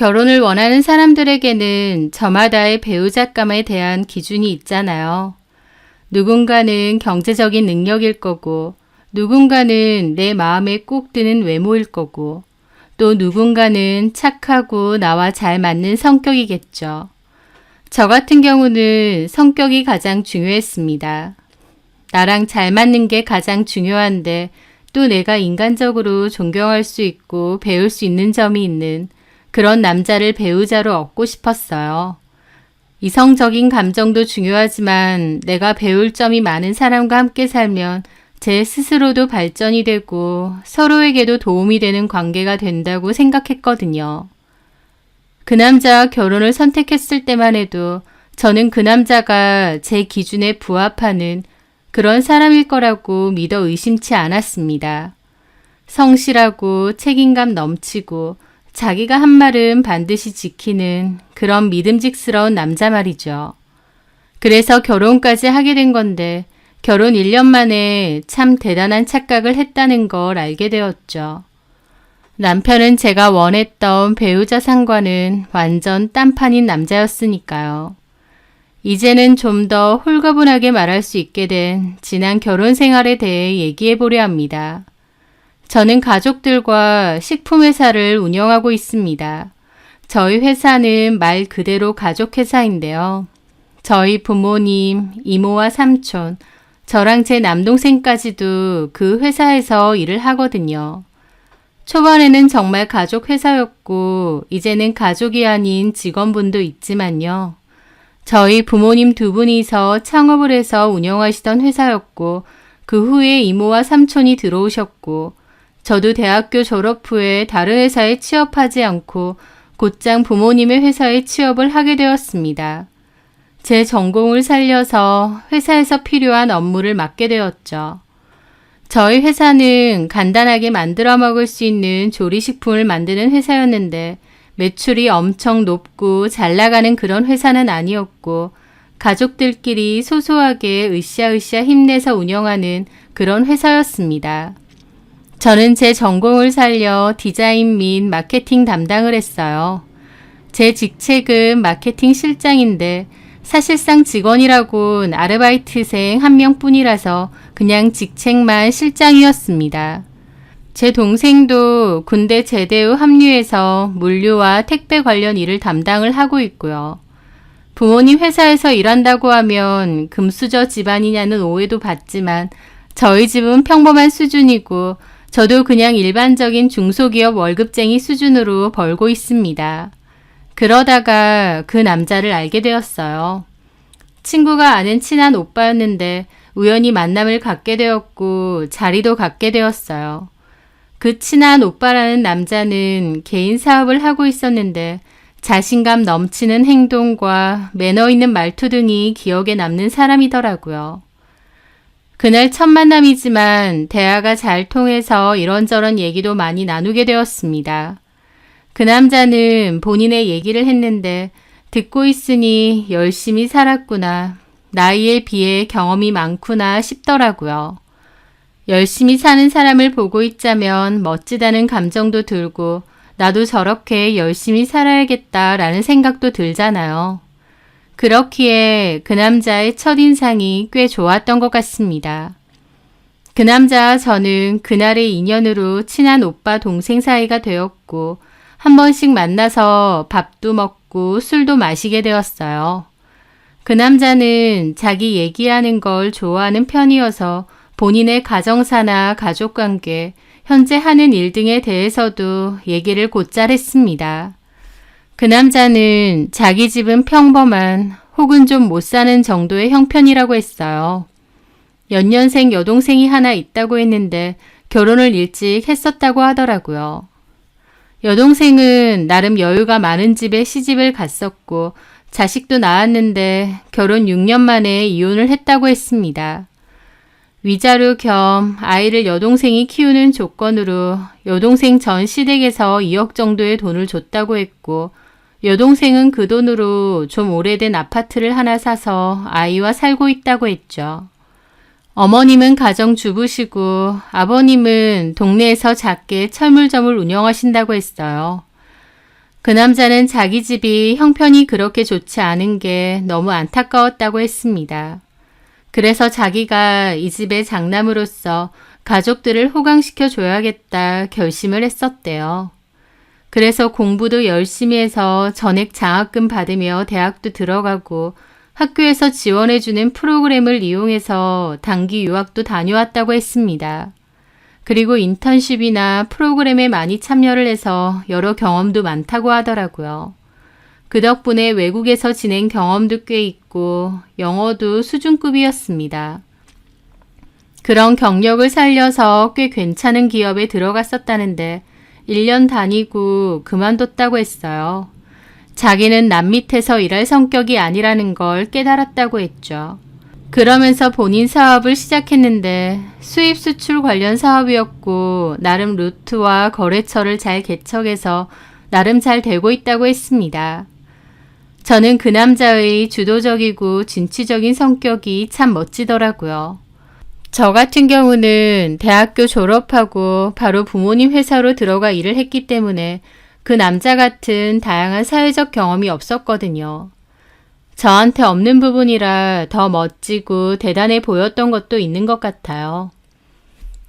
결혼을 원하는 사람들에게는 저마다의 배우자감에 대한 기준이 있잖아요. 누군가는 경제적인 능력일 거고, 누군가는 내 마음에 꼭 드는 외모일 거고, 또 누군가는 착하고 나와 잘 맞는 성격이겠죠. 저 같은 경우는 성격이 가장 중요했습니다. 나랑 잘 맞는 게 가장 중요한데 또 내가 인간적으로 존경할 수 있고 배울 수 있는 점이 있는 그런 남자를 배우자로 얻고 싶었어요. 이성적인 감정도 중요하지만 내가 배울 점이 많은 사람과 함께 살면 제 스스로도 발전이 되고 서로에게도 도움이 되는 관계가 된다고 생각했거든요. 그 남자와 결혼을 선택했을 때만 해도 저는 그 남자가 제 기준에 부합하는 그런 사람일 거라고 믿어 의심치 않았습니다. 성실하고 책임감 넘치고 자기가 한 말은 반드시 지키는 그런 믿음직스러운 남자 말이죠. 그래서 결혼까지 하게 된 건데 결혼 1년 만에 참 대단한 착각을 했다는 걸 알게 되었죠. 남편은 제가 원했던 배우자 상과는 완전 딴판인 남자였으니까요. 이제는 좀 더 홀가분하게 말할 수 있게 된 지난 결혼 생활에 대해 얘기해 보려 합니다. 저는 가족들과 식품회사를 운영하고 있습니다. 저희 회사는 말 그대로 가족회사인데요. 저희 부모님, 이모와 삼촌, 저랑 제 남동생까지도 그 회사에서 일을 하거든요. 초반에는 정말 가족 회사였고 이제는 가족이 아닌 직원분도 있지만요. 저희 부모님 두 분이서 창업을 해서 운영하시던 회사였고 그 후에 이모와 삼촌이 들어오셨고 저도 대학교 졸업 후에 다른 회사에 취업하지 않고 곧장 부모님의 회사에 취업을 하게 되었습니다. 제 전공을 살려서 회사에서 필요한 업무를 맡게 되었죠. 저희 회사는 간단하게 만들어 먹을 수 있는 조리식품을 만드는 회사였는데 매출이 엄청 높고 잘 나가는 그런 회사는 아니었고 가족들끼리 소소하게 으쌰으쌰 힘내서 운영하는 그런 회사였습니다. 저는 제 전공을 살려 디자인 및 마케팅 담당을 했어요. 제 직책은 마케팅 실장인데 사실상 직원이라곤 아르바이트생 1명뿐이라서 그냥 직책만 실장이었습니다. 제 동생도 군대 제대 후 합류해서 물류와 택배 관련 일을 담당을 하고 있고요. 부모님 회사에서 일한다고 하면 금수저 집안이냐는 오해도 받지만 저희 집은 평범한 수준이고 저도 그냥 일반적인 중소기업 월급쟁이 수준으로 벌고 있습니다. 그러다가 그 남자를 알게 되었어요. 친구가 아는 친한 오빠였는데 우연히 만남을 갖게 되었고 자리도 갖게 되었어요. 그 친한 오빠라는 남자는 개인 사업을 하고 있었는데 자신감 넘치는 행동과 매너 있는 말투 등이 기억에 남는 사람이더라고요. 그날 첫 만남이지만 대화가 잘 통해서 이런저런 얘기도 많이 나누게 되었습니다. 그 남자는 본인의 얘기를 했는데 듣고 있으니 열심히 살았구나, 나이에 비해 경험이 많구나 싶더라고요. 열심히 사는 사람을 보고 있자면 멋지다는 감정도 들고 나도 저렇게 열심히 살아야겠다라는 생각도 들잖아요. 그렇기에 그 남자의 첫인상이 꽤 좋았던 것 같습니다. 그 남자와 저는 그날의 인연으로 친한 오빠 동생 사이가 되었고 한 번씩 만나서 밥도 먹고 술도 마시게 되었어요. 그 남자는 자기 얘기하는 걸 좋아하는 편이어서 본인의 가정사나 가족관계, 현재 하는 일 등에 대해서도 얘기를 곧잘 했습니다. 그 남자는 자기 집은 평범한 혹은 좀 못 사는 정도의 형편이라고 했어요. 연년생 여동생이 하나 있다고 했는데 결혼을 일찍 했었다고 하더라고요. 여동생은 나름 여유가 많은 집에 시집을 갔었고 자식도 낳았는데 결혼 6년 만에 이혼을 했다고 했습니다. 위자료 겸 아이를 여동생이 키우는 조건으로 여동생 전 시댁에서 2억 정도의 돈을 줬다고 했고 여동생은 그 돈으로 좀 오래된 아파트를 하나 사서 아이와 살고 있다고 했죠. 어머님은 가정주부시고 아버님은 동네에서 작게 철물점을 운영하신다고 했어요. 그 남자는 자기 집이 형편이 그렇게 좋지 않은 게 너무 안타까웠다고 했습니다. 그래서 자기가 이 집의 장남으로서 가족들을 호강시켜 줘야겠다 결심을 했었대요. 그래서 공부도 열심히 해서 전액 장학금 받으며 대학도 들어가고 학교에서 지원해주는 프로그램을 이용해서 단기 유학도 다녀왔다고 했습니다. 그리고 인턴십이나 프로그램에 많이 참여를 해서 여러 경험도 많다고 하더라고요. 그 덕분에 외국에서 지낸 경험도 꽤 있고 영어도 수준급이었습니다. 그런 경력을 살려서 꽤 괜찮은 기업에 들어갔었다는데 1년 다니고 그만뒀다고 했어요. 자기는 남 밑에서 일할 성격이 아니라는 걸 깨달았다고 했죠. 그러면서 본인 사업을 시작했는데 수입 수출 관련 사업이었고 나름 루트와 거래처를 잘 개척해서 나름 잘 되고 있다고 했습니다. 저는 그 남자의 주도적이고 진취적인 성격이 참 멋지더라고요. 저 같은 경우는 대학교 졸업하고 바로 부모님 회사로 들어가 일을 했기 때문에 그 남자 같은 다양한 사회적 경험이 없었거든요. 저한테 없는 부분이라 더 멋지고 대단해 보였던 것도 있는 것 같아요.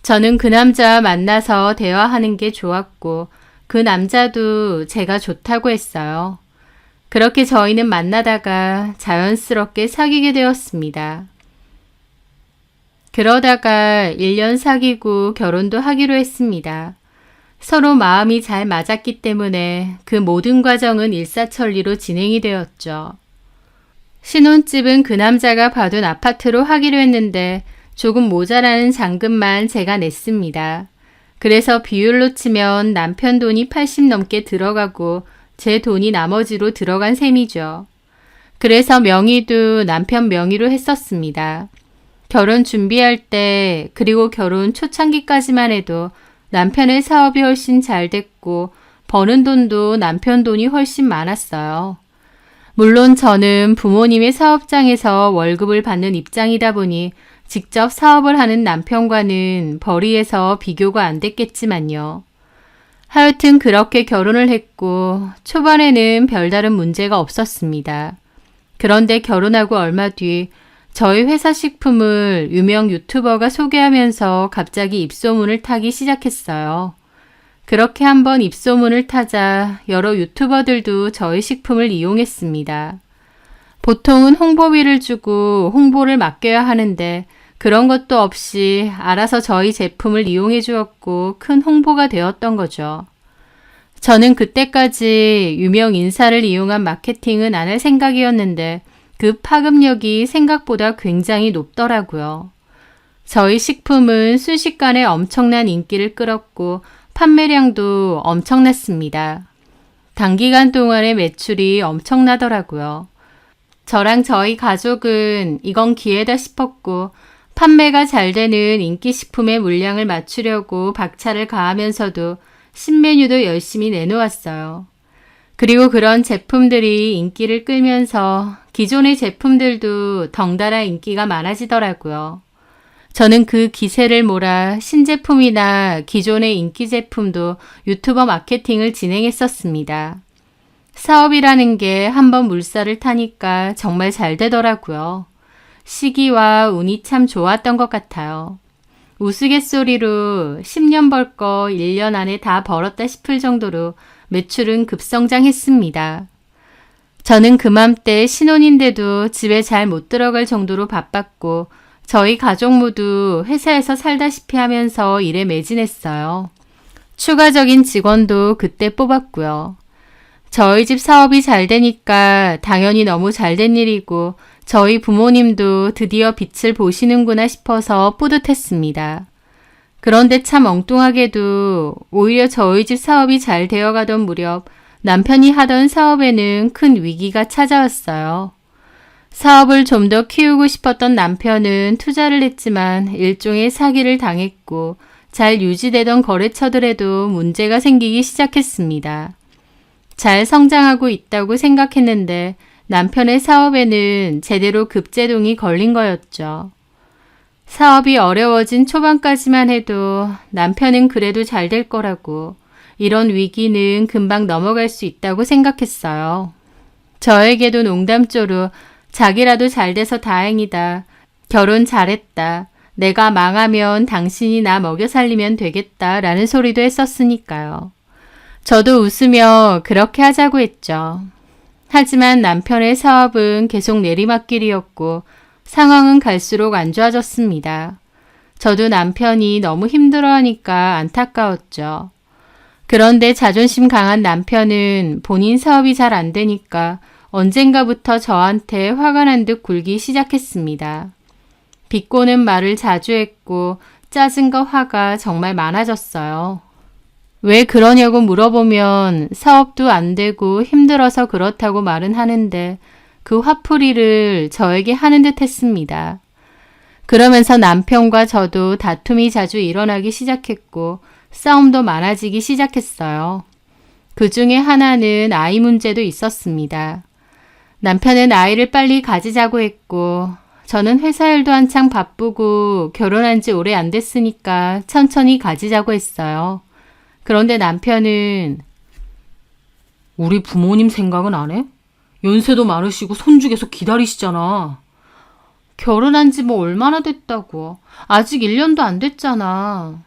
저는 그 남자와 만나서 대화하는 게 좋았고 그 남자도 제가 좋다고 했어요. 그렇게 저희는 만나다가 자연스럽게 사귀게 되었습니다. 그러다가 1년 사귀고 결혼도 하기로 했습니다. 서로 마음이 잘 맞았기 때문에 그 모든 과정은 일사천리로 진행이 되었죠. 신혼집은 그 남자가 봐둔 아파트로 하기로 했는데 조금 모자라는 잔금만 제가 냈습니다. 그래서 비율로 치면 남편 돈이 80 넘게 들어가고 제 돈이 나머지로 들어간 셈이죠. 그래서 명의도 남편 명의로 했었습니다. 결혼 준비할 때 그리고 결혼 초창기까지만 해도 남편의 사업이 훨씬 잘 됐고 버는 돈도 남편 돈이 훨씬 많았어요. 물론 저는 부모님의 사업장에서 월급을 받는 입장이다 보니 직접 사업을 하는 남편과는 벌이에서 비교가 안 됐겠지만요. 하여튼 그렇게 결혼을 했고 초반에는 별다른 문제가 없었습니다. 그런데 결혼하고 얼마 뒤 저희 회사 식품을 유명 유튜버가 소개하면서 갑자기 입소문을 타기 시작했어요. 그렇게 한번 입소문을 타자 여러 유튜버들도 저희 식품을 이용했습니다. 보통은 홍보비를 주고 홍보를 맡겨야 하는데 그런 것도 없이 알아서 저희 제품을 이용해 주었고 큰 홍보가 되었던 거죠. 저는 그때까지 유명 인사를 이용한 마케팅은 안 할 생각이었는데 그 파급력이 생각보다 굉장히 높더라고요. 저희 식품은 순식간에 엄청난 인기를 끌었고 판매량도 엄청났습니다. 단기간 동안의 매출이 엄청나더라고요. 저랑 저희 가족은 이건 기회다 싶었고 판매가 잘 되는 인기 식품의 물량을 맞추려고 박차를 가하면서도 신메뉴도 열심히 내놓았어요. 그리고 그런 제품들이 인기를 끌면서 기존의 제품들도 덩달아 인기가 많아지더라고요. 저는 그 기세를 몰아 신제품이나 기존의 인기 제품도 유튜버 마케팅을 진행했었습니다. 사업이라는 게 한번 물살을 타니까 정말 잘 되더라고요. 시기와 운이 참 좋았던 것 같아요. 우스갯소리로 10년 벌 거 1년 안에 다 벌었다 싶을 정도로 매출은 급성장했습니다. 저는 그맘때 신혼인데도 집에 잘 못 들어갈 정도로 바빴고 저희 가족 모두 회사에서 살다시피 하면서 일에 매진했어요. 추가적인 직원도 그때 뽑았고요. 저희 집 사업이 잘 되니까 당연히 너무 잘 된 일이고 저희 부모님도 드디어 빛을 보시는구나 싶어서 뿌듯했습니다. 그런데 참 엉뚱하게도 오히려 저희 집 사업이 잘 되어가던 무렵 남편이 하던 사업에는 큰 위기가 찾아왔어요. 사업을 좀 더 키우고 싶었던 남편은 투자를 했지만 일종의 사기를 당했고 잘 유지되던 거래처들에도 문제가 생기기 시작했습니다. 잘 성장하고 있다고 생각했는데 남편의 사업에는 제대로 급제동이 걸린 거였죠. 사업이 어려워진 초반까지만 해도 남편은 그래도 잘 될 거라고 이런 위기는 금방 넘어갈 수 있다고 생각했어요. 저에게도 농담조로 자기라도 잘 돼서 다행이다. 결혼 잘했다. 내가 망하면 당신이 나 먹여 살리면 되겠다. 라는 소리도 했었으니까요. 저도 웃으며 그렇게 하자고 했죠. 하지만 남편의 사업은 계속 내리막길이었고 상황은 갈수록 안 좋아졌습니다. 저도 남편이 너무 힘들어하니까 안타까웠죠. 그런데 자존심 강한 남편은 본인 사업이 잘 안 되니까 언젠가부터 저한테 화가 난 듯 굴기 시작했습니다. 비꼬는 말을 자주 했고 짜증과 화가 정말 많아졌어요. 왜 그러냐고 물어보면 사업도 안 되고 힘들어서 그렇다고 말은 하는데 그 화풀이를 저에게 하는 듯 했습니다. 그러면서 남편과 저도 다툼이 자주 일어나기 시작했고 싸움도 많아지기 시작했어요. 그 중에 하나는 아이 문제도 있었습니다. 남편은 아이를 빨리 가지자고 했고 저는 회사 일도 한창 바쁘고 결혼한 지 오래 안 됐으니까 천천히 가지자고 했어요. 그런데 남편은 우리 부모님 생각은 안 해? 연세도 많으시고 손주 계속 기다리시잖아. 결혼한 지 뭐 얼마나 됐다고. 아직 1년도 안 됐잖아.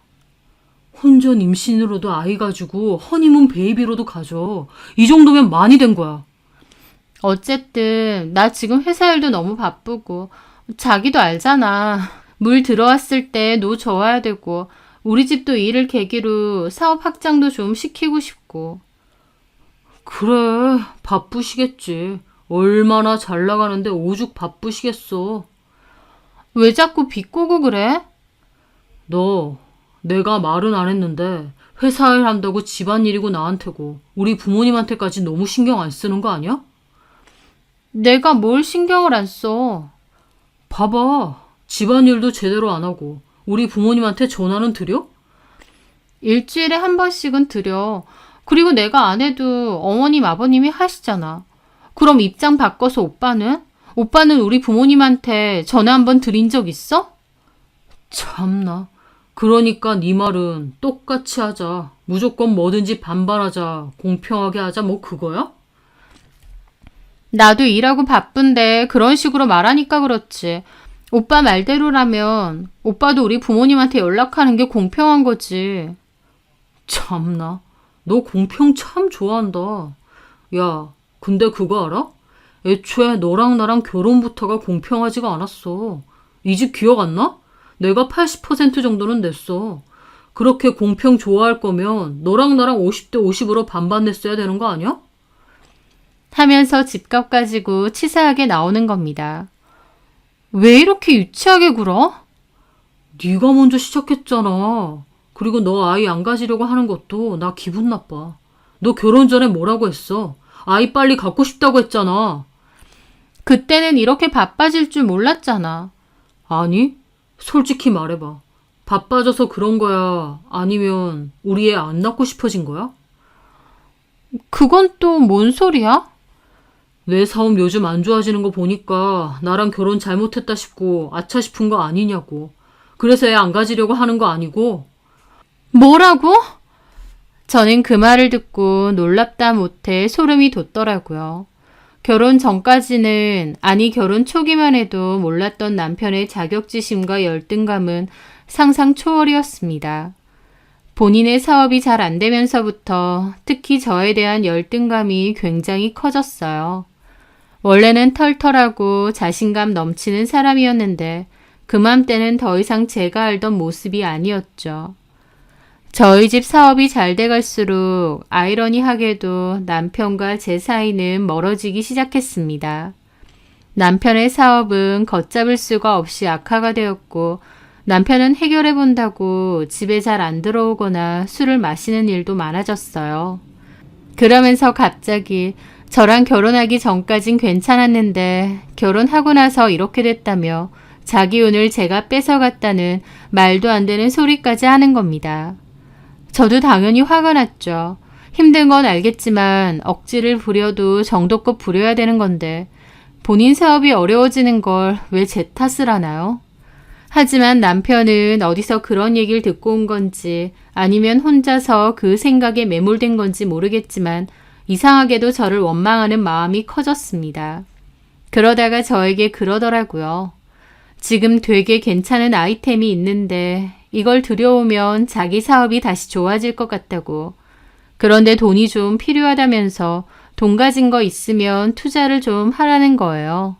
혼전 임신으로도 아이 가지고 허니문 베이비로도 가져. 이 정도면 많이 된 거야. 어쨌든 나 지금 회사 일도 너무 바쁘고 자기도 알잖아. 물 들어왔을 때 노 저어야 되고 우리 집도 일을 계기로 사업 확장도 좀 시키고 싶고. 그래, 바쁘시겠지. 얼마나 잘 나가는데 오죽 바쁘시겠어. 왜 자꾸 비꼬고 그래? 너 내가 말은 안 했는데 회사 일 한다고 집안일이고 나한테고 우리 부모님한테까지 너무 신경 안 쓰는 거 아니야? 내가 뭘 신경을 안 써. 봐봐. 집안일도 제대로 안 하고 우리 부모님한테 전화는 드려? 일주일에 한 번씩은 드려. 그리고 내가 안 해도 어머님 아버님이 하시잖아. 그럼 입장 바꿔서 오빠는? 오빠는 우리 부모님한테 전화 한 번 드린 적 있어? 참나. 그러니까 네 말은 똑같이 하자. 무조건 뭐든지 반반하자. 공평하게 하자. 뭐 그거야? 나도 일하고 바쁜데 그런 식으로 말하니까 그렇지. 오빠 말대로라면 오빠도 우리 부모님한테 연락하는 게 공평한 거지. 참나. 너 공평 참 좋아한다. 야, 근데 그거 알아? 애초에 너랑 나랑 결혼부터가 공평하지가 않았어. 이 집 기억 안 나? 내가 80% 정도는 냈어. 그렇게 공평 좋아할 거면 너랑 나랑 50대 50으로 반반 냈어야 되는 거 아니야? 하면서 집값 가지고 치사하게 나오는 겁니다. 왜 이렇게 유치하게 굴어? 네가 먼저 시작했잖아. 그리고 너 아이 안 가지려고 하는 것도 나 기분 나빠. 너 결혼 전에 뭐라고 했어? 아이 빨리 갖고 싶다고 했잖아. 그때는 이렇게 바빠질 줄 몰랐잖아. 아니, 솔직히 말해봐. 바빠져서 그런 거야? 아니면 우리 애 안 낳고 싶어진 거야? 그건 또 뭔 소리야? 내 사업 요즘 안 좋아지는 거 보니까 나랑 결혼 잘못했다 싶고 아차 싶은 거 아니냐고. 그래서 애 안 가지려고 하는 거 아니고. 뭐라고? 저는 그 말을 듣고 놀랍다 못해 소름이 돋더라고요. 결혼 전까지는, 아니 결혼 초기만 해도 몰랐던 남편의 자격지심과 열등감은 상상 초월이었습니다. 본인의 사업이 잘 안 되면서부터 특히 저에 대한 열등감이 굉장히 커졌어요. 원래는 털털하고 자신감 넘치는 사람이었는데 그맘때는 더 이상 제가 알던 모습이 아니었죠. 저희 집 사업이 잘 돼갈수록 아이러니하게도 남편과 제 사이는 멀어지기 시작했습니다. 남편의 사업은 걷잡을 수가 없이 악화가 되었고 남편은 해결해 본다고 집에 잘 안 들어오거나 술을 마시는 일도 많아졌어요. 그러면서 갑자기 저랑 결혼하기 전까진 괜찮았는데 결혼하고 나서 이렇게 됐다며 자기 운을 제가 뺏어갔다는 말도 안 되는 소리까지 하는 겁니다. 저도 당연히 화가 났죠. 힘든 건 알겠지만 억지를 부려도 정도껏 부려야 되는 건데 본인 사업이 어려워지는 걸 왜 제 탓을 하나요? 하지만 남편은 어디서 그런 얘기를 듣고 온 건지 아니면 혼자서 그 생각에 매몰된 건지 모르겠지만 이상하게도 저를 원망하는 마음이 커졌습니다. 그러다가 저에게 그러더라고요. 지금 되게 괜찮은 아이템이 있는데 이걸 들여오면 자기 사업이 다시 좋아질 것 같다고. 그런데 돈이 좀 필요하다면서 돈 가진 거 있으면 투자를 좀 하라는 거예요.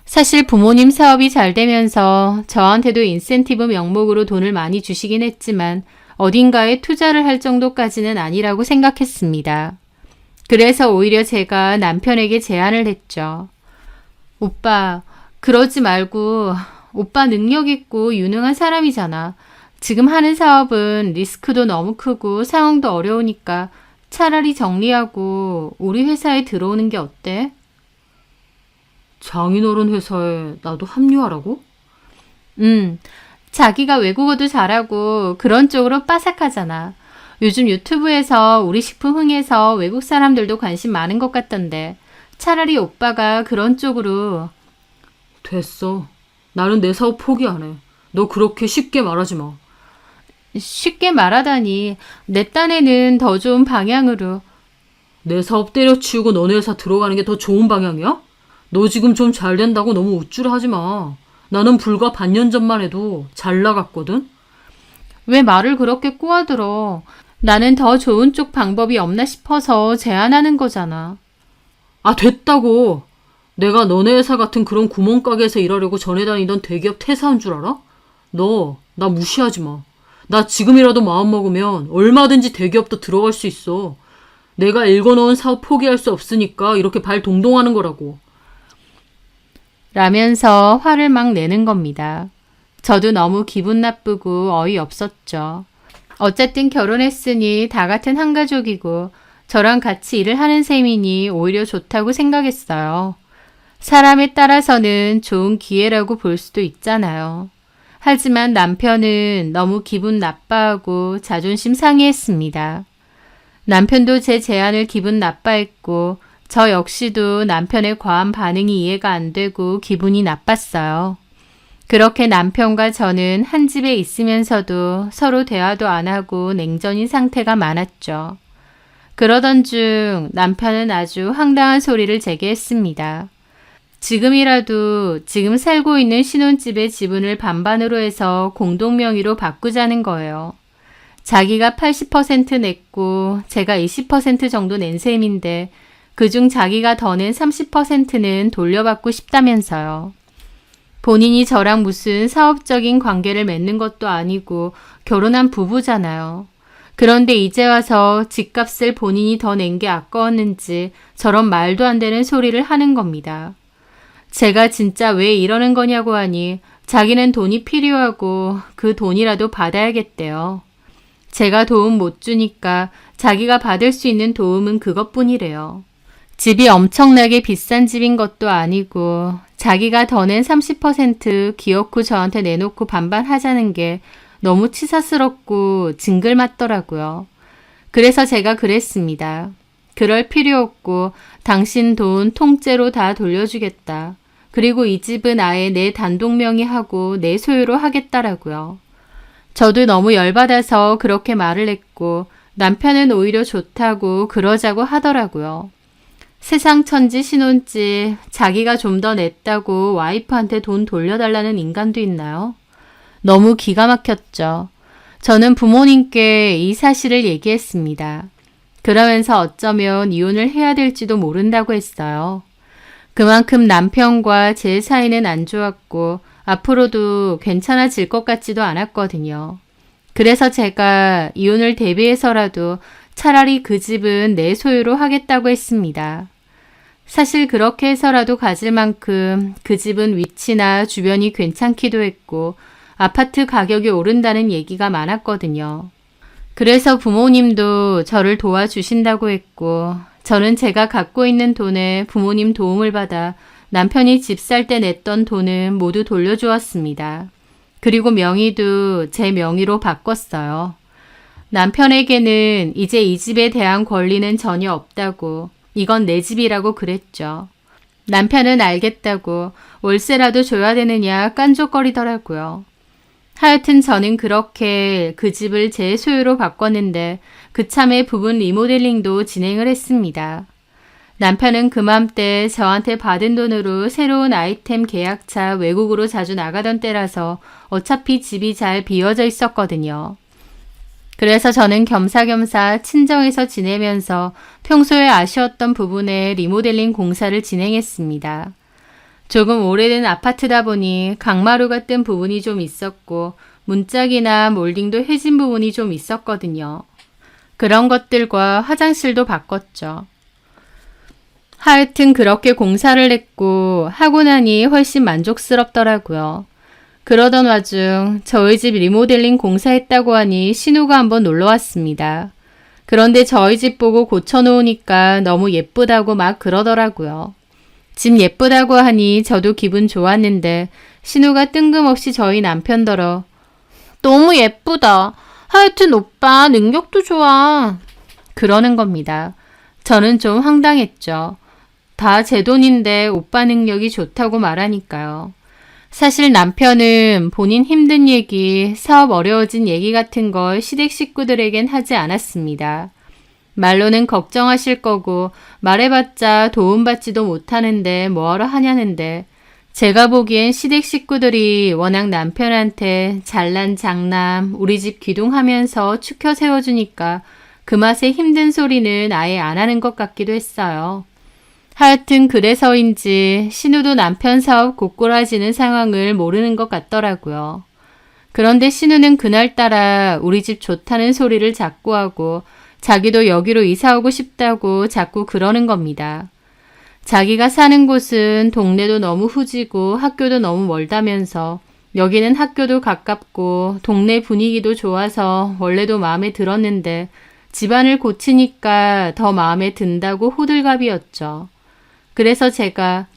사실 부모님 사업이 잘 되면서 저한테도 인센티브 명목으로 돈을 많이 주시긴 했지만 어딘가에 투자를 할 정도까지는 아니라고 생각했습니다. 그래서 오히려 제가 남편에게 제안을 했죠. 오빠, 그러지 말고 오빠 능력 있고 유능한 사람이잖아. 지금 하는 사업은 리스크도 너무 크고 상황도 어려우니까 차라리 정리하고 우리 회사에 들어오는 게 어때? 장인어른 회사에 나도 합류하라고? 자기가 외국어도 잘하고 그런 쪽으로 빠삭하잖아. 요즘 유튜브에서 우리 식품 흥해서 외국 사람들도 관심 많은 것 같던데 차라리 오빠가 그런 쪽으로. 됐어. 나는 내 사업 포기 안 해. 너 그렇게 쉽게 말하지 마. 쉽게 말하다니 내 딴에는 더 좋은 방향으로. 내 사업 때려치우고 너네 회사 들어가는 게 더 좋은 방향이야? 너 지금 좀 잘 된다고 너무 우쭐하지 마. 나는 불과 반년 전만 해도 잘 나갔거든? 왜 말을 그렇게 꼬아들어? 나는 더 좋은 쪽 방법이 없나 싶어서 제안하는 거잖아. 아, 됐다고. 내가 너네 회사 같은 그런 구멍가게에서 일하려고 전에 다니던 대기업 퇴사한 줄 알아? 너, 나 무시하지 마. 나 지금이라도 마음먹으면 얼마든지 대기업도 들어갈 수 있어. 내가 읽어놓은 사업 포기할 수 없으니까 이렇게 발 동동하는 거라고. 라면서 화를 막 내는 겁니다. 저도 너무 기분 나쁘고 어이없었죠. 어쨌든 결혼했으니 다 같은 한 가족이고 저랑 같이 일을 하는 셈이니 오히려 좋다고 생각했어요. 사람에 따라서는 좋은 기회라고 볼 수도 있잖아요. 하지만 남편은 너무 기분 나빠하고 자존심 상해했습니다. 남편도 제 제안을 기분 나빠했고 저 역시도 남편의 과한 반응이 이해가 안 되고 기분이 나빴어요. 그렇게 남편과 저는 한 집에 있으면서도 서로 대화도 안 하고 냉전인 상태가 많았죠. 그러던 중 남편은 아주 황당한 소리를 제게 했습니다. 지금이라도 지금 살고 있는 신혼집의 지분을 반반으로 해서 공동명의로 바꾸자는 거예요. 자기가 80% 냈고 제가 20% 정도 낸 셈인데 그중 자기가 더 낸 30%는 돌려받고 싶다면서요. 본인이 저랑 무슨 사업적인 관계를 맺는 것도 아니고 결혼한 부부잖아요. 그런데 이제 와서 집값을 본인이 더 낸 게 아까웠는지 저런 말도 안 되는 소리를 하는 겁니다. 제가 진짜 왜 이러는 거냐고 하니 자기는 돈이 필요하고 그 돈이라도 받아야겠대요. 제가 도움 못 주니까 자기가 받을 수 있는 도움은 그것뿐이래요. 집이 엄청나게 비싼 집인 것도 아니고 자기가 더 낸 30% 기어코 저한테 내놓고 반반 하자는 게 너무 치사스럽고 징글맞더라고요. 그래서 제가 그랬습니다. 그럴 필요 없고 당신 돈 통째로 다 돌려주겠다. 그리고 이 집은 아예 내 단독 명의하고 내 소유로 하겠다라고요. 저도 너무 열받아서 그렇게 말을 했고 남편은 오히려 좋다고 그러자고 하더라고요. 세상 천지 신혼집 자기가 좀 더 냈다고 와이프한테 돈 돌려달라는 인간도 있나요? 너무 기가 막혔죠. 저는 부모님께 이 사실을 얘기했습니다. 그러면서 어쩌면 이혼을 해야 될지도 모른다고 했어요. 그만큼 남편과 제 사이는 안 좋았고 앞으로도 괜찮아질 것 같지도 않았거든요. 그래서 제가 이혼을 대비해서라도 차라리 그 집은 내 소유로 하겠다고 했습니다. 사실 그렇게 해서라도 가질 만큼 그 집은 위치나 주변이 괜찮기도 했고 아파트 가격이 오른다는 얘기가 많았거든요. 그래서 부모님도 저를 도와주신다고 했고 저는 제가 갖고 있는 돈에 부모님 도움을 받아 남편이 집 살 때 냈던 돈은 모두 돌려주었습니다. 그리고 명의도 제 명의로 바꿨어요. 남편에게는 이제 이 집에 대한 권리는 전혀 없다고 이건 내 집이라고 그랬죠. 남편은 알겠다고 월세라도 줘야 되느냐 깐족거리더라고요. 하여튼 저는 그렇게 그 집을 제 소유로 바꿨는데 그참에 부분 리모델링도 진행을 했습니다. 남편은 그맘때 저한테 받은 돈으로 새로운 아이템 계약차 외국으로 자주 나가던 때라서 어차피 집이 잘 비워져 있었거든요. 그래서 저는 겸사겸사 친정에서 지내면서 평소에 아쉬웠던 부분에 리모델링 공사를 진행했습니다. 조금 오래된 아파트다 보니 강마루가 뜬 부분이 좀 있었고 문짝이나 몰딩도 해진 부분이 좀 있었거든요. 그런 것들과 화장실도 바꿨죠. 하여튼 그렇게 공사를 했고 하고 나니 훨씬 만족스럽더라고요. 그러던 와중 저희 집 리모델링 공사했다고 하니 신우가 한번 놀러 왔습니다. 그런데 저희 집 보고 고쳐놓으니까 너무 예쁘다고 막 그러더라고요. 집 예쁘다고 하니 저도 기분 좋았는데 신우가 뜬금없이 저희 남편더러 너무 예쁘다. 하여튼 오빠 능력도 좋아. 그러는 겁니다. 저는 좀 황당했죠. 다 제 돈인데 오빠 능력이 좋다고 말하니까요. 사실 남편은 본인 힘든 얘기, 사업 어려워진 얘기 같은 걸 시댁 식구들에겐 하지 않았습니다. 말로는 걱정하실 거고 말해봤자 도움받지도 못하는데 뭐하러 하냐는데 제가 보기엔 시댁 식구들이 워낙 남편한테 잘난 장남, 우리 집 귀둥하면서 추켜 세워주니까 그 맛에 힘든 소리는 아예 안 하는 것 같기도 했어요. 하여튼 그래서인지 신우도 남편 사업 고꾸라지는 상황을 모르는 것 같더라고요. 그런데 신우는 그날따라 우리 집 좋다는 소리를 자꾸 하고 자기도 여기로 이사 오고 싶다고 자꾸 그러는 겁니다. 자기가 사는 곳은 동네도 너무 후지고 학교도 너무 멀다면서 여기는 학교도 가깝고 동네 분위기도 좋아서 원래도 마음에 들었는데 집안을 고치니까 더 마음에 든다고 호들갑이었죠. 그래서 제가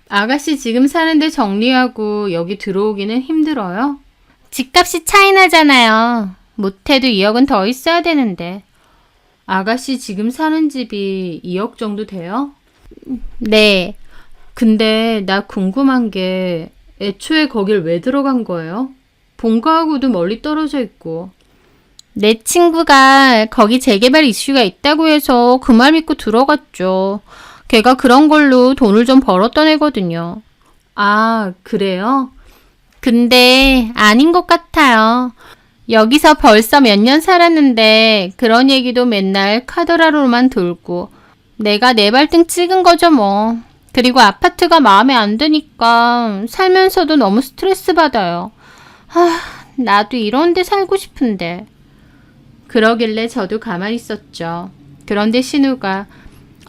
아가씨 지금 사는데 정리하고 여기 들어오기는 힘들어요? 집값이 차이 나잖아요. 못해도 2억은 더 있어야 되는데. 아가씨 지금 사는 집이 2억 정도 돼요? 네. 근데 나 궁금한 게 애초에 거길 왜 들어간 거예요? 본가하고도 멀리 떨어져 있고. 내 친구가 거기 재개발 이슈가 있다고 해서 그 말 믿고 들어갔죠. 걔가 그런 걸로 돈을 좀 벌었던 애거든요. 아, 그래요? 근데 아닌 것 같아요. 여기서 벌써 몇 년 살았는데 그런 얘기도 맨날 카더라로만 돌고 내가 내 발등 찍은 거죠 뭐. 그리고 아파트가 마음에 안 드니까 살면서도 너무 스트레스 받아요. 나도 이런 데 살고 싶은데. 그러길래 저도 가만히 있었죠. 그런데 신우가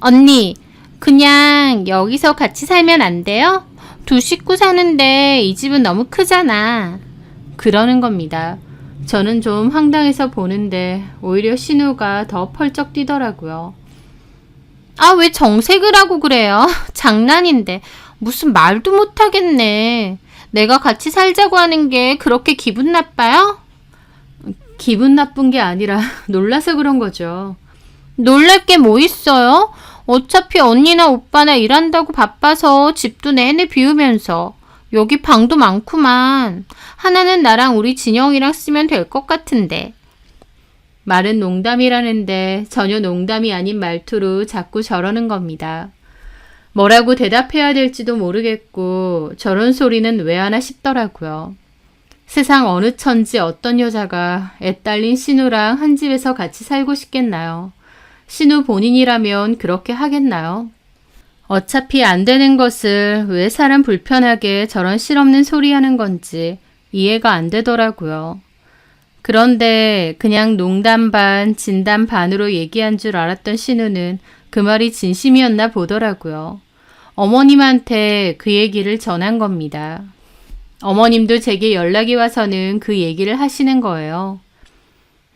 언니 그냥 여기서 같이 살면 안 돼요? 두 식구 사는데 이 집은 너무 크잖아. 그러는 겁니다. 저는 좀 황당해서 보는데 오히려 신우가 더 펄쩍 뛰더라고요. 아, 왜 정색을 하고 그래요? 장난인데 무슨 말도 못하겠네. 내가 같이 살자고 하는 게 그렇게 기분 나빠요? 기분 나쁜 게 아니라 놀라서 그런 거죠. 놀랄 게 뭐 있어요? 어차피 언니나 오빠나 일한다고 바빠서 집도 내내 비우면서 여기 방도 많구만. 하나는 나랑 우리 진영이랑 쓰면 될 것 같은데. 말은 농담이라는데 전혀 농담이 아닌 말투로 자꾸 저러는 겁니다. 뭐라고 대답해야 될지도 모르겠고 저런 소리는 왜 하나 싶더라고요. 세상 어느 천지 어떤 여자가 애 딸린 신우랑 한 집에서 같이 살고 싶겠나요? 신우 본인이라면 그렇게 하겠나요? 어차피 안 되는 것을 왜 사람 불편하게 저런 실없는 소리 하는 건지 이해가 안 되더라고요. 그런데 그냥 농담 반, 진담 반으로 얘기한 줄 알았던 신우는 그 말이 진심이었나 보더라고요. 어머님한테 그 얘기를 전한 겁니다. 어머님도 제게 연락이 와서는 그 얘기를 하시는 거예요.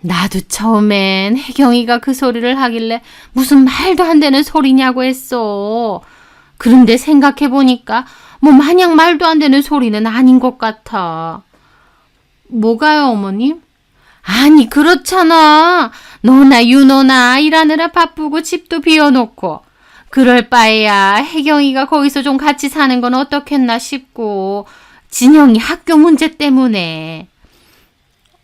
나도 처음엔 혜경이가 그 소리를 하길래 무슨 말도 안 되는 소리냐고 했어. 그런데 생각해보니까 뭐 마냥 말도 안 되는 소리는 아닌 것 같아. 뭐가요, 어머님? 아니, 그렇잖아. 너나 윤호나 일하느라 바쁘고 집도 비워놓고. 그럴 바에야 혜경이가 거기서 좀 같이 사는 건 어떻겠나 싶고 진영이 학교 문제 때문에.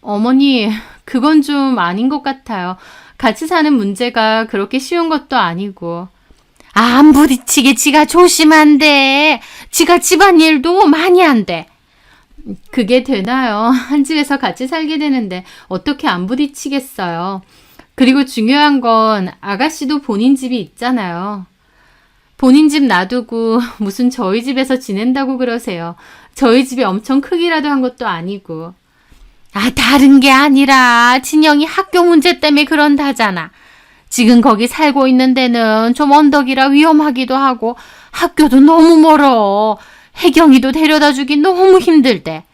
어머니, 그건 좀 아닌 것 같아요. 같이 사는 문제가 그렇게 쉬운 것도 아니고. 안 부딪히게 지가 조심한대. 지가 집안일도 많이 한대. 그게 되나요? 한 집에서 같이 살게 되는데 어떻게 안 부딪히겠어요. 그리고 중요한 건 아가씨도 본인 집이 있잖아요. 본인 집 놔두고 무슨 저희 집에서 지낸다고 그러세요. 저희 집이 엄청 크기라도 한 것도 아니고. 다른 게 아니라 진영이 학교 문제 때문에 그런다잖아. 지금 거기 살고 있는 데는 좀 언덕이라 위험하기도 하고 학교도 너무 멀어. 혜경이도 데려다 주기 너무 힘들대.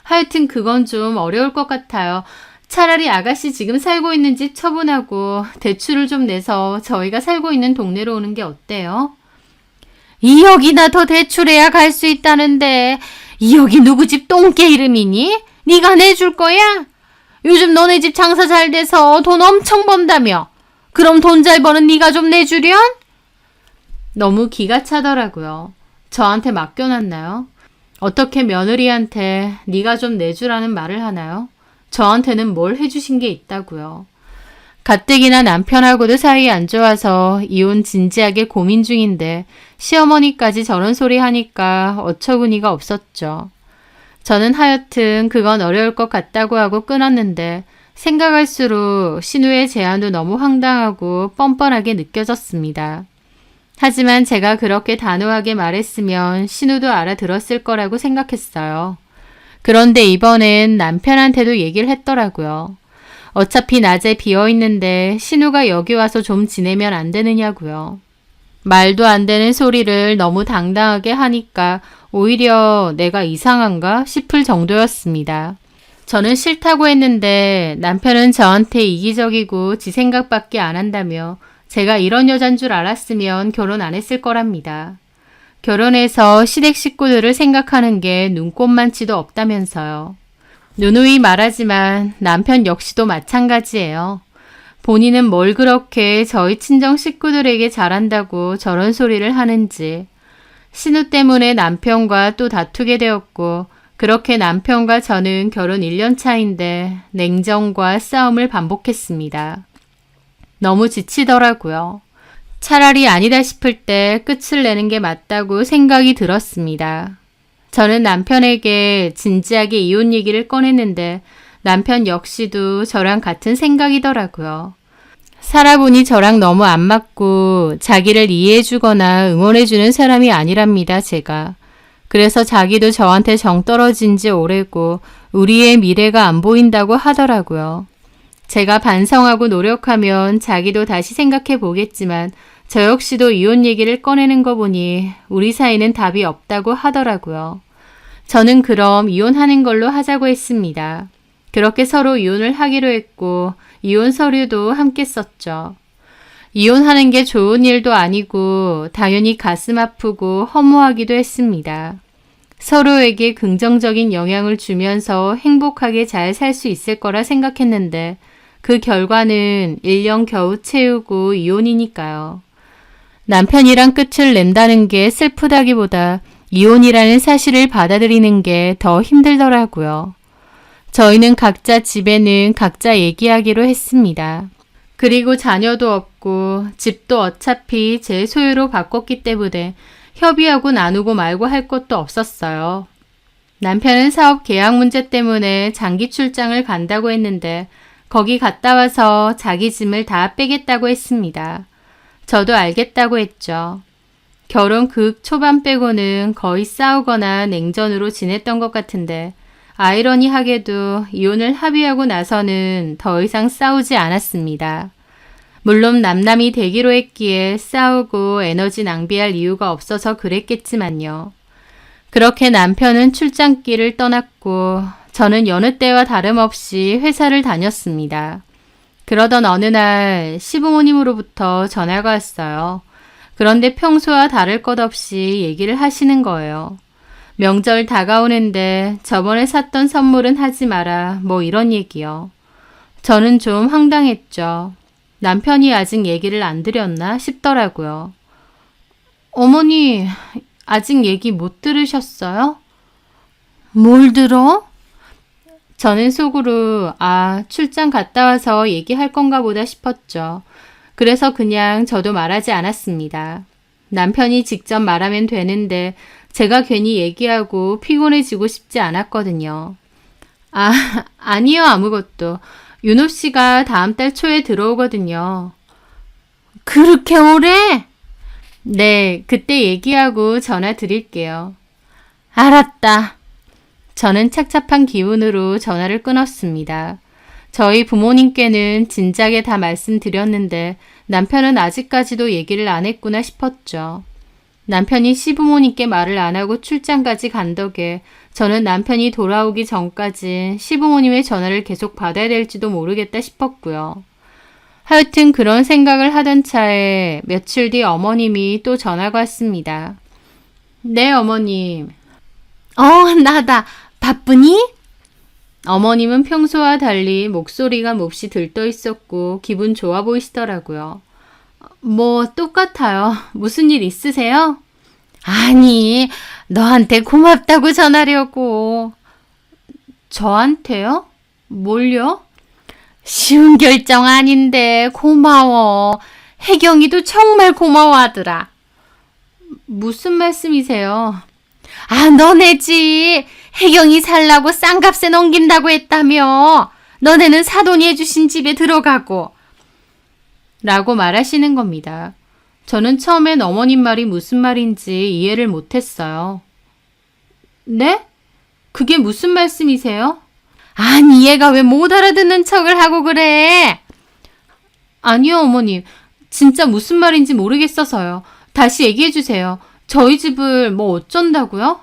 하여튼 그건 좀 어려울 것 같아요. 차라리 아가씨 지금 살고 있는 집 처분하고 대출을 좀 내서 저희가 살고 있는 동네로 오는 게 어때요? 2억이나 더 대출해야 갈 수 있다는데 2억이 누구 집 똥개 이름이니? 네가 내줄 거야? 요즘 너네 집 장사 잘 돼서 돈 엄청 번다며. 그럼 돈 잘 버는 네가 좀 내주련? 너무 기가 차더라고요. 저한테 맡겨놨나요? 어떻게 며느리한테 네가 좀 내주라는 말을 하나요? 저한테는 뭘 해주신 게 있다고요. 가뜩이나 남편하고도 사이 안 좋아서 이혼 진지하게 고민 중인데 시어머니까지 저런 소리 하니까 어처구니가 없었죠. 저는 하여튼 그건 어려울 것 같다고 하고 끊었는데 생각할수록 신우의 제안도 너무 황당하고 뻔뻔하게 느껴졌습니다. 하지만 제가 그렇게 단호하게 말했으면 신우도 알아들었을 거라고 생각했어요. 그런데 이번엔 남편한테도 얘기를 했더라고요. 어차피 낮에 비어있는데 신우가 여기 와서 좀 지내면 안 되느냐고요. 말도 안 되는 소리를 너무 당당하게 하니까 오히려 내가 이상한가 싶을 정도였습니다. 저는 싫다고 했는데 남편은 저한테 이기적이고 지 생각밖에 안 한다며 제가 이런 여잔 줄 알았으면 결혼 안 했을 거랍니다. 결혼해서 시댁 식구들을 생각하는 게 눈꼽만치도 없다면서요. 누누이 말하지만 남편 역시도 마찬가지예요. 본인은 뭘 그렇게 저희 친정 식구들에게 잘한다고 저런 소리를 하는지. 신우 때문에 남편과 또 다투게 되었고 그렇게 남편과 저는 결혼 1년 차인데 냉정과 싸움을 반복했습니다. 너무 지치더라고요. 차라리 아니다 싶을 때 끝을 내는 게 맞다고 생각이 들었습니다. 저는 남편에게 진지하게 이혼 얘기를 꺼냈는데 남편 역시도 저랑 같은 생각이더라고요. 살아보니 저랑 너무 안 맞고 자기를 이해해주거나 응원해주는 사람이 아니랍니다, 제가. 그래서 자기도 저한테 정 떨어진 지 오래고 우리의 미래가 안 보인다고 하더라고요. 제가 반성하고 노력하면 자기도 다시 생각해 보겠지만 저 역시도 이혼 얘기를 꺼내는 거 보니 우리 사이는 답이 없다고 하더라고요. 저는 그럼 이혼하는 걸로 하자고 했습니다. 그렇게 서로 이혼을 하기로 했고 이혼 서류도 함께 썼죠. 이혼하는 게 좋은 일도 아니고 당연히 가슴 아프고 허무하기도 했습니다. 서로에게 긍정적인 영향을 주면서 행복하게 잘 살 수 있을 거라 생각했는데 그 결과는 1년 겨우 채우고 이혼이니까요. 남편이랑 끝을 낸다는 게 슬프다기보다 이혼이라는 사실을 받아들이는 게 더 힘들더라고요. 저희는 각자 집에는 각자 얘기하기로 했습니다. 그리고 자녀도 없고 집도 어차피 제 소유로 바꿨기 때문에 협의하고 나누고 말고 할 것도 없었어요. 남편은 사업 계약 문제 때문에 장기 출장을 간다고 했는데 거기 갔다 와서 자기 짐을 다 빼겠다고 했습니다. 저도 알겠다고 했죠. 결혼 그 초반 빼고는 거의 싸우거나 냉전으로 지냈던 것 같은데 아이러니하게도 이혼을 합의하고 나서는 더 이상 싸우지 않았습니다. 물론 남남이 되기로 했기에 싸우고 에너지 낭비할 이유가 없어서 그랬겠지만요. 그렇게 남편은 출장길을 떠났고 저는 여느 때와 다름없이 회사를 다녔습니다. 그러던 어느 날 시부모님으로부터 전화가 왔어요. 그런데 평소와 다를 것 없이 얘기를 하시는 거예요. 명절 다가오는데 저번에 샀던 선물은 하지 마라 뭐 이런 얘기요. 저는 좀 황당했죠. 남편이 아직 얘기를 안 드렸나 싶더라고요. 어머니 아직 얘기 못 들으셨어요? 뭘 들어? 저는 속으로 출장 갔다 와서 얘기할 건가 보다 싶었죠. 그래서 그냥 저도 말하지 않았습니다. 남편이 직접 말하면 되는데 제가 괜히 얘기하고 피곤해지고 싶지 않았거든요. 아니요, 아무것도. 윤호 씨가 다음 달 초에 들어오거든요. 그렇게 오래? 네, 그때 얘기하고 전화 드릴게요. 알았다. 저는 착잡한 기운으로 전화를 끊었습니다. 저희 부모님께는 진작에 다 말씀드렸는데 남편은 아직까지도 얘기를 안 했구나 싶었죠. 남편이 시부모님께 말을 안 하고 출장까지 간 덕에 저는 남편이 돌아오기 전까지 시부모님의 전화를 계속 받아야 될지도 모르겠다 싶었고요. 하여튼 그런 생각을 하던 차에 며칠 뒤 어머님이 또 전화가 왔습니다. 네, 어머님. 나다. 바쁘니? 어머님은 평소와 달리 목소리가 몹시 들떠 있었고 기분 좋아 보이시더라고요. 뭐 똑같아요. 무슨 일 있으세요? 아니, 너한테 고맙다고 전하려고. 저한테요? 뭘요? 쉬운 결정 아닌데 고마워. 혜경이도 정말 고마워하더라. 무슨 말씀이세요? 너네지. 혜경이 살라고 싼값에 넘긴다고 했다며. 너네는 사돈이 해주신 집에 들어가고. 라고 말하시는 겁니다. 저는 처음엔 어머님 말이 무슨 말인지 이해를 못했어요. 네? 그게 무슨 말씀이세요? 아니, 얘가 왜 못 알아듣는 척을 하고 그래? 아니요, 어머님. 진짜 무슨 말인지 모르겠어서요. 다시 얘기해 주세요. 저희 집을 뭐 어쩐다고요?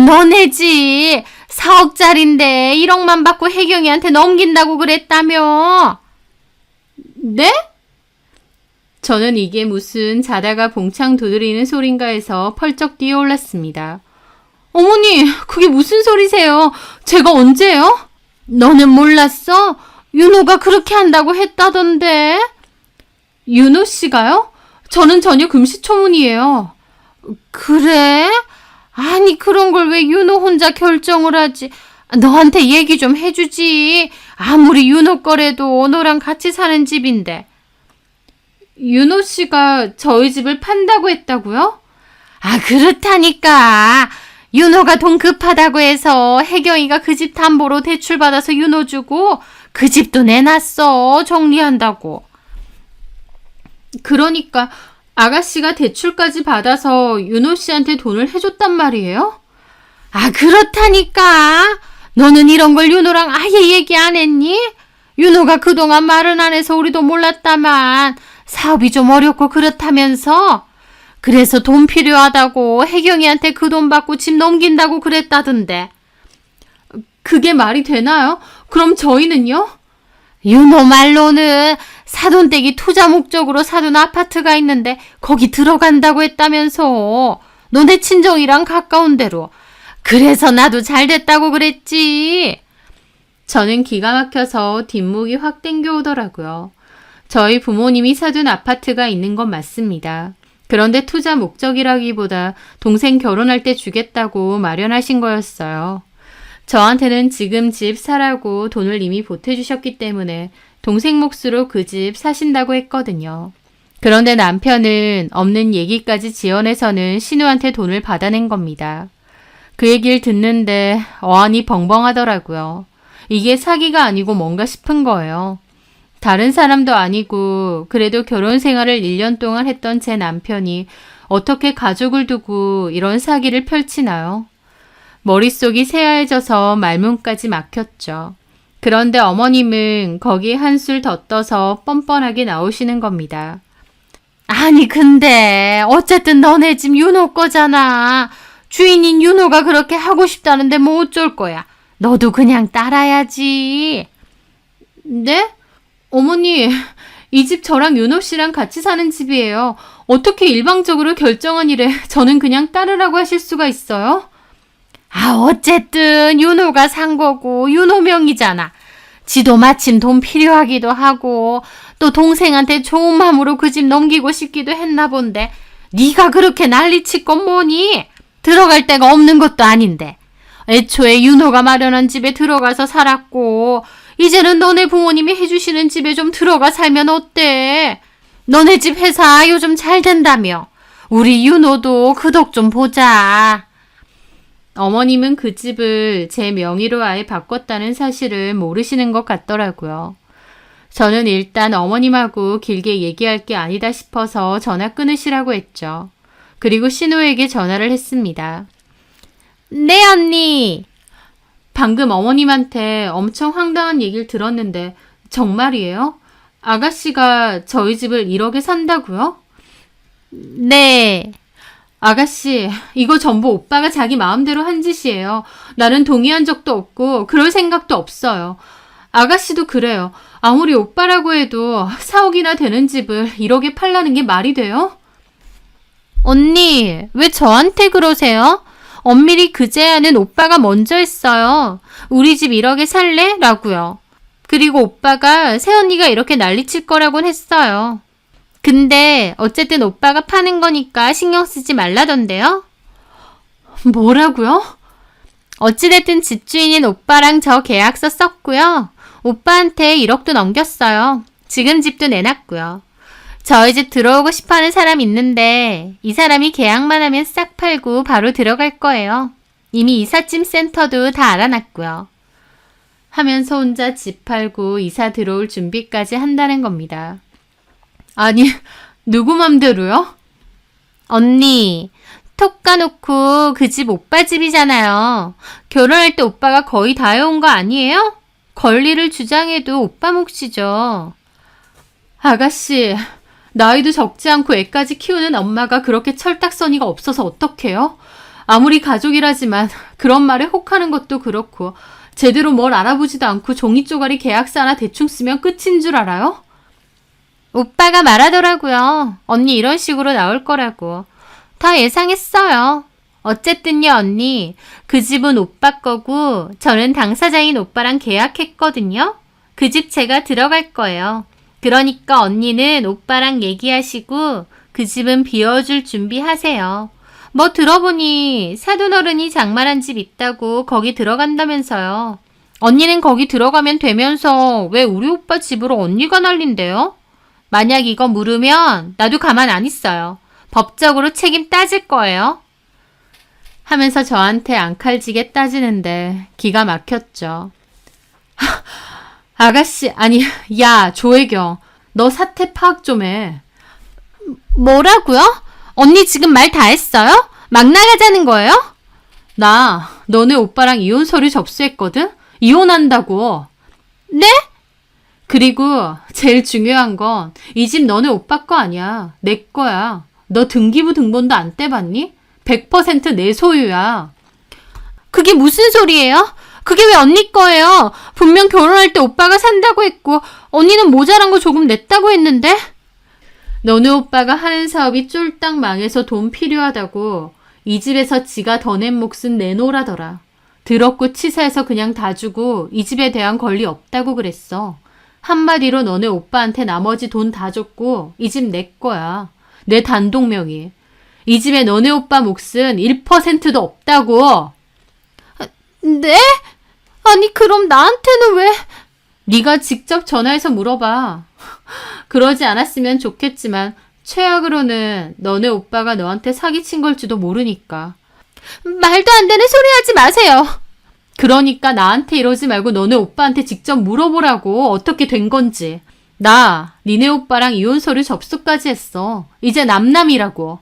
너네지. 4억짜린데 1억만 받고 혜경이한테 넘긴다고 그랬다며. 네? 저는 이게 무슨 자다가 봉창 두드리는 소린가 해서 펄쩍 뛰어올랐습니다. 어머니, 그게 무슨 소리세요? 제가 언제요? 너는 몰랐어? 윤호가 그렇게 한다고 했다던데. 윤호 씨가요? 저는 전혀 금시초문이에요. 그래? 아니, 그런 걸 왜 윤호 혼자 결정을 하지? 너한테 얘기 좀 해주지. 아무리 윤호 거래도 너랑 같이 사는 집인데. 윤호 씨가 저희 집을 판다고 했다고요? 그렇다니까. 윤호가 돈 급하다고 해서 혜경이가 그 집 담보로 대출받아서 윤호 주고 그 집도 내놨어. 정리한다고. 그러니까 아가씨가 대출까지 받아서 윤호 씨한테 돈을 해줬단 말이에요? 그렇다니까. 너는 이런 걸 윤호랑 아예 얘기 안 했니? 윤호가 그동안 말은 안 해서 우리도 몰랐다만 사업이 좀 어렵고 그렇다면서. 그래서 돈 필요하다고 혜경이한테 그 돈 받고 집 넘긴다고 그랬다던데. 그게 말이 되나요? 그럼 저희는요? 윤호 말로는 사돈댁이 투자 목적으로 사둔 아파트가 있는데 거기 들어간다고 했다면서. 너네 친정이랑 가까운 데로. 그래서 나도 잘 됐다고 그랬지. 저는 기가 막혀서 뒷목이 확 땡겨오더라고요. 저희 부모님이 사둔 아파트가 있는 건 맞습니다. 그런데 투자 목적이라기보다 동생 결혼할 때 주겠다고 마련하신 거였어요. 저한테는 지금 집 사라고 돈을 이미 보태주셨기 때문에 동생 몫으로 그 집 사신다고 했거든요. 그런데 남편은 없는 얘기까지 지어내서는 신우한테 돈을 받아낸 겁니다. 그 얘기를 듣는데 어안이 벙벙하더라고요. 이게 사기가 아니고 뭔가 싶은 거예요. 다른 사람도 아니고 그래도 결혼 생활을 1년 동안 했던 제 남편이 어떻게 가족을 두고 이런 사기를 펼치나요? 머릿속이 새하얘져서 말문까지 막혔죠. 그런데 어머님은 거기에 한술 더 떠서 뻔뻔하게 나오시는 겁니다. 아니, 근데 어쨌든 너네 집 윤호 거잖아. 주인인 윤호가 그렇게 하고 싶다는데 뭐 어쩔 거야. 너도 그냥 따라야지. 네? 어머니, 이 집 저랑 윤호 씨랑 같이 사는 집이에요. 어떻게 일방적으로 결정한 일에 저는 그냥 따르라고 하실 수가 있어요? 어쨌든 윤호가 산 거고 윤호 명이잖아. 지도 마침 돈 필요하기도 하고 또 동생한테 좋은 마음으로 그 집 넘기고 싶기도 했나 본데 네가 그렇게 난리칠 건 뭐니? 들어갈 데가 없는 것도 아닌데. 애초에 윤호가 마련한 집에 들어가서 살았고 이제는 너네 부모님이 해주시는 집에 좀 들어가 살면 어때? 너네 집 회사 요즘 잘 된다며. 우리 윤호도 그 덕 좀 보자. 어머님은 그 집을 제 명의로 아예 바꿨다는 사실을 모르시는 것 같더라고요. 저는 일단 어머님하고 길게 얘기할 게 아니다 싶어서 전화 끊으시라고 했죠. 그리고 신우에게 전화를 했습니다. 네, 언니. 방금 어머님한테 엄청 황당한 얘기를 들었는데 정말이에요? 아가씨가 저희 집을 1억에 산다고요? 네. 아가씨, 이거 전부 오빠가 자기 마음대로 한 짓이에요. 나는 동의한 적도 없고 그럴 생각도 없어요. 아가씨도 그래요. 아무리 오빠라고 해도 4억이나 되는 집을 1억에 팔라는 게 말이 돼요? 언니, 왜 저한테 그러세요? 엄밀히 그 제안은 오빠가 먼저 했어요. 우리 집 1억에 살래? 라고요. 그리고 오빠가 새언니가 이렇게 난리칠 거라곤 했어요. 근데 어쨌든 오빠가 파는 거니까 신경 쓰지 말라던데요? 뭐라고요? 어찌됐든 집주인인 오빠랑 저 계약서 썼고요. 오빠한테 1억도 넘겼어요. 지금 집도 내놨고요. 저희 집 들어오고 싶어하는 사람 있는데 이 사람이 계약만 하면 싹 팔고 바로 들어갈 거예요. 이미 이삿짐 센터도 다 알아놨고요. 하면서 혼자 집 팔고 이사 들어올 준비까지 한다는 겁니다. 아니, 누구 맘대로요? 언니, 톡 까놓고 그 집 오빠 집이잖아요. 결혼할 때 오빠가 거의 다 해온 거 아니에요? 권리를 주장해도 오빠 몫이죠. 아가씨, 나이도 적지 않고 애까지 키우는 엄마가 그렇게 철딱서니가 없어서 어떡해요? 아무리 가족이라지만 그런 말에 혹하는 것도 그렇고 제대로 뭘 알아보지도 않고 종이 쪼가리 계약서 하나 대충 쓰면 끝인 줄 알아요? 오빠가 말하더라고요. 언니 이런 식으로 나올 거라고. 다 예상했어요. 어쨌든요, 언니. 그 집은 오빠 거고 저는 당사자인 오빠랑 계약했거든요. 그 집 제가 들어갈 거예요. 그러니까 언니는 오빠랑 얘기하시고 그 집은 비워줄 준비하세요. 뭐 들어보니 사돈어른이 장만한 집 있다고 거기 들어간다면서요. 언니는 거기 들어가면 되면서 왜 우리 오빠 집으로 언니가 난린대요? 만약 이거 물으면 나도 가만 안 있어요. 법적으로 책임 따질 거예요. 하면서 저한테 앙칼지게 따지는데 기가 막혔죠. 아가씨, 아니, 야, 조혜경, 너 사태 파악 좀 해. 뭐라고요? 언니 지금 말 다 했어요? 막 나가자는 거예요? 나 너네 오빠랑 이혼 서류 접수했거든? 이혼한다고. 네? 그리고 제일 중요한 건 이 집 너네 오빠 거 아니야. 내 거야. 너 등기부 등본도 안 떼봤니? 100% 내 소유야. 그게 무슨 소리예요? 그게 왜 언니 거예요? 분명 결혼할 때 오빠가 산다고 했고 언니는 모자란 거 조금 냈다고 했는데? 너네 오빠가 하는 사업이 쫄딱 망해서 돈 필요하다고 이 집에서 지가 더 낸 몫은 내놓으라더라. 더럽고 치사해서 그냥 다 주고 이 집에 대한 권리 없다고 그랬어. 한마디로 너네 오빠한테 나머지 돈 다 줬고 이 집 내 거야. 내 단독 명의. 이 집에 너네 오빠 몫은 1%도 없다고. 네? 아니 그럼 나한테는 왜? 네가 직접 전화해서 물어봐. 그러지 않았으면 좋겠지만 최악으로는 너네 오빠가 너한테 사기친 걸지도 모르니까. 말도 안 되는 소리 하지 마세요. 그러니까 나한테 이러지 말고 너네 오빠한테 직접 물어보라고. 어떻게 된 건지. 나 니네 오빠랑 이혼 서류 접수까지 했어. 이제 남남이라고.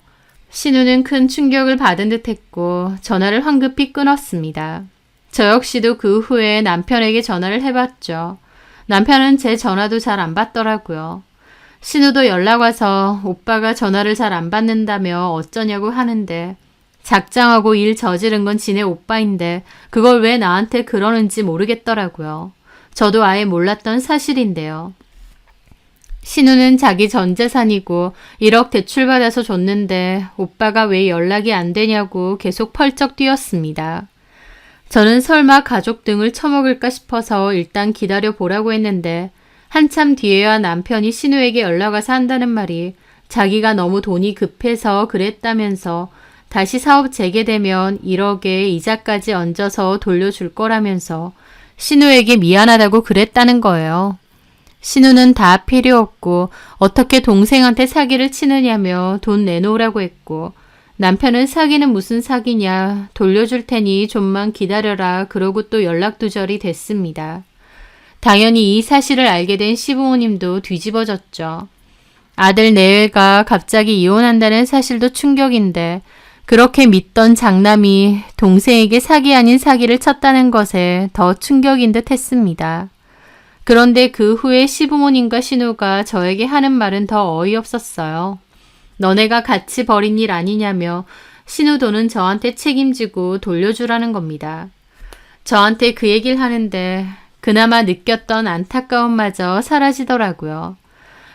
신우는 큰 충격을 받은 듯 했고 전화를 황급히 끊었습니다. 저 역시도 그 후에 남편에게 전화를 해봤죠. 남편은 제 전화도 잘 안 받더라고요. 신우도 연락 와서 오빠가 전화를 잘 안 받는다며 어쩌냐고 하는데 작정하고 일 저지른 건 지네 오빠인데 그걸 왜 나한테 그러는지 모르겠더라고요. 저도 아예 몰랐던 사실인데요. 신우는 자기 전 재산이고 1억 대출받아서 줬는데 오빠가 왜 연락이 안 되냐고 계속 펄쩍 뛰었습니다. 저는 설마 가족 등을 처먹을까 싶어서 일단 기다려 보라고 했는데 한참 뒤에야 남편이 신우에게 연락 와서 한다는 말이 자기가 너무 돈이 급해서 그랬다면서 다시 사업 재개되면 1억에 이자까지 얹어서 돌려줄 거라면서 신우에게 미안하다고 그랬다는 거예요. 신우는 다 필요 없고 어떻게 동생한테 사기를 치느냐며 돈 내놓으라고 했고, 남편은 사기는 무슨 사기냐, 돌려줄 테니 좀만 기다려라 그러고 또 연락두절이 됐습니다. 당연히 이 사실을 알게 된 시부모님도 뒤집어졌죠. 아들 내외가 갑자기 이혼한다는 사실도 충격인데 그렇게 믿던 장남이 동생에게 사기 아닌 사기를 쳤다는 것에 더 충격인 듯 했습니다. 그런데 그 후에 시부모님과 신우가 저에게 하는 말은 더 어이없었어요. 너네가 같이 벌인 일 아니냐며 신우 돈은 저한테 책임지고 돌려주라는 겁니다. 저한테 그 얘기를 하는데 그나마 느꼈던 안타까움마저 사라지더라고요.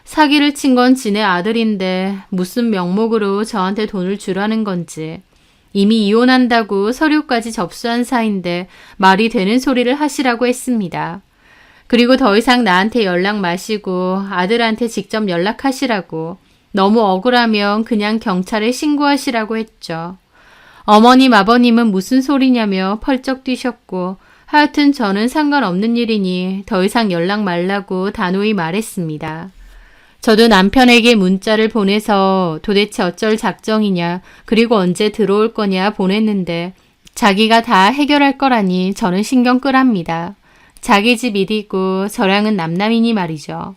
사기를 친 건 지네 아들인데 무슨 명목으로 저한테 돈을 주라는 건지, 이미 이혼한다고 서류까지 접수한 사이인데 말이 되는 소리를 하시라고 했습니다. 그리고 더 이상 나한테 연락 마시고 아들한테 직접 연락하시라고, 너무 억울하면 그냥 경찰에 신고하시라고 했죠. 어머님 아버님은 무슨 소리냐며 펄쩍 뛰셨고, 하여튼 저는 상관없는 일이니 더 이상 연락 말라고 단호히 말했습니다. 저도 남편에게 문자를 보내서 도대체 어쩔 작정이냐, 그리고 언제 들어올 거냐 보냈는데 자기가 다 해결할 거라니 저는 신경 끄랍니다. 자기 집 일이고 저랑은 남남이니 말이죠.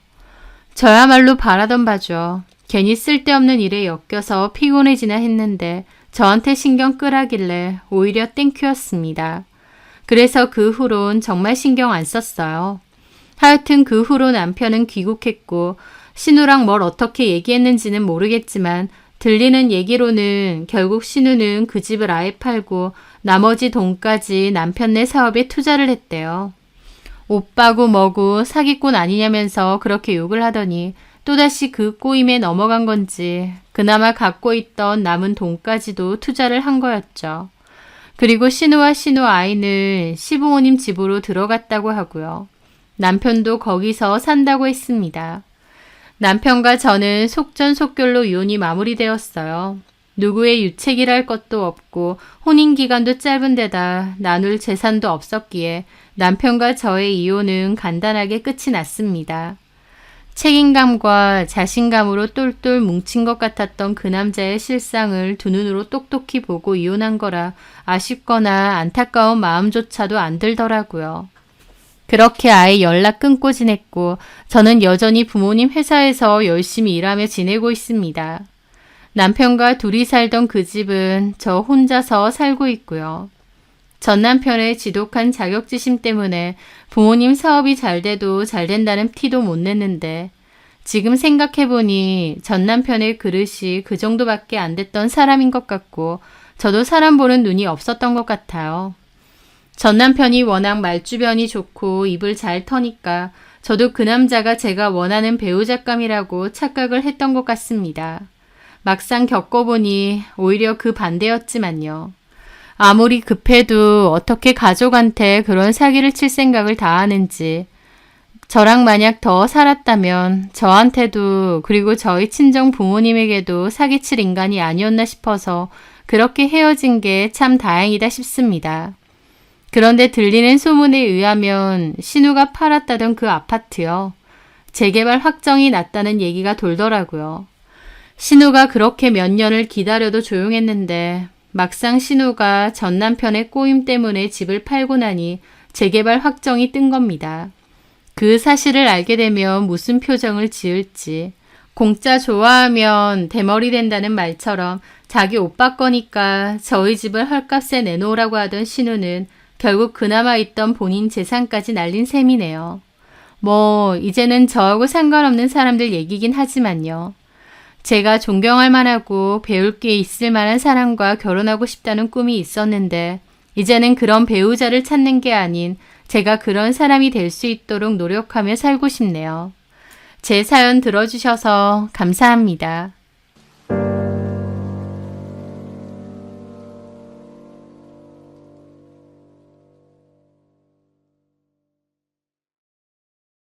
저야말로 바라던 바죠. 괜히 쓸데없는 일에 엮여서 피곤해지나 했는데 저한테 신경 끄라길래 오히려 땡큐였습니다. 그래서 그 후론 정말 신경 안 썼어요. 하여튼 그 후로 남편은 귀국했고 신우랑 뭘 어떻게 얘기했는지는 모르겠지만 들리는 얘기로는 결국 신우는 그 집을 아예 팔고 나머지 돈까지 남편네 사업에 투자를 했대요. 오빠고 뭐고 사기꾼 아니냐면서 그렇게 욕을 하더니 또다시 그 꼬임에 넘어간 건지 그나마 갖고 있던 남은 돈까지도 투자를 한 거였죠. 그리고 신우와 신우 아이는 시부모님 집으로 들어갔다고 하고요. 남편도 거기서 산다고 했습니다. 남편과 저는 속전속결로 이혼이 마무리되었어요. 누구의 유책이랄 것도 없고 혼인기간도 짧은 데다 나눌 재산도 없었기에 남편과 저의 이혼은 간단하게 끝이 났습니다. 책임감과 자신감으로 똘똘 뭉친 것 같았던 그 남자의 실상을 두 눈으로 똑똑히 보고 이혼한 거라 아쉽거나 안타까운 마음조차도 안 들더라고요. 그렇게 아예 연락 끊고 지냈고 저는 여전히 부모님 회사에서 열심히 일하며 지내고 있습니다. 남편과 둘이 살던 그 집은 저 혼자서 살고 있고요. 전 남편의 지독한 자격지심 때문에 부모님 사업이 잘 돼도 잘 된다는 티도 못 냈는데 지금 생각해보니 전 남편의 그릇이 그 정도밖에 안 됐던 사람인 것 같고 저도 사람 보는 눈이 없었던 것 같아요. 전 남편이 워낙 말주변이 좋고 입을 잘 터니까 저도 그 남자가 제가 원하는 배우자감이라고 착각을 했던 것 같습니다. 막상 겪어보니 오히려 그 반대였지만요. 아무리 급해도 어떻게 가족한테 그런 사기를 칠 생각을 다 하는지, 저랑 만약 더 살았다면 저한테도 그리고 저희 친정 부모님에게도 사기칠 인간이 아니었나 싶어서 그렇게 헤어진 게 참 다행이다 싶습니다. 그런데 들리는 소문에 의하면 신우가 팔았다던 그 아파트요. 재개발 확정이 났다는 얘기가 돌더라고요. 신우가 그렇게 몇 년을 기다려도 조용했는데 막상 신우가 전 남편의 꼬임 때문에 집을 팔고 나니 재개발 확정이 뜬 겁니다. 그 사실을 알게 되면 무슨 표정을 지을지, 공짜 좋아하면 대머리 된다는 말처럼 자기 오빠 거니까 저희 집을 헐값에 내놓으라고 하던 신우는 결국 그나마 있던 본인 재산까지 날린 셈이네요. 뭐 이제는 저하고 상관없는 사람들 얘기긴 하지만요. 제가 존경할 만하고 배울 게 있을 만한 사람과 결혼하고 싶다는 꿈이 있었는데 이제는 그런 배우자를 찾는 게 아닌 제가 그런 사람이 될 수 있도록 노력하며 살고 싶네요. 제 사연 들어주셔서 감사합니다.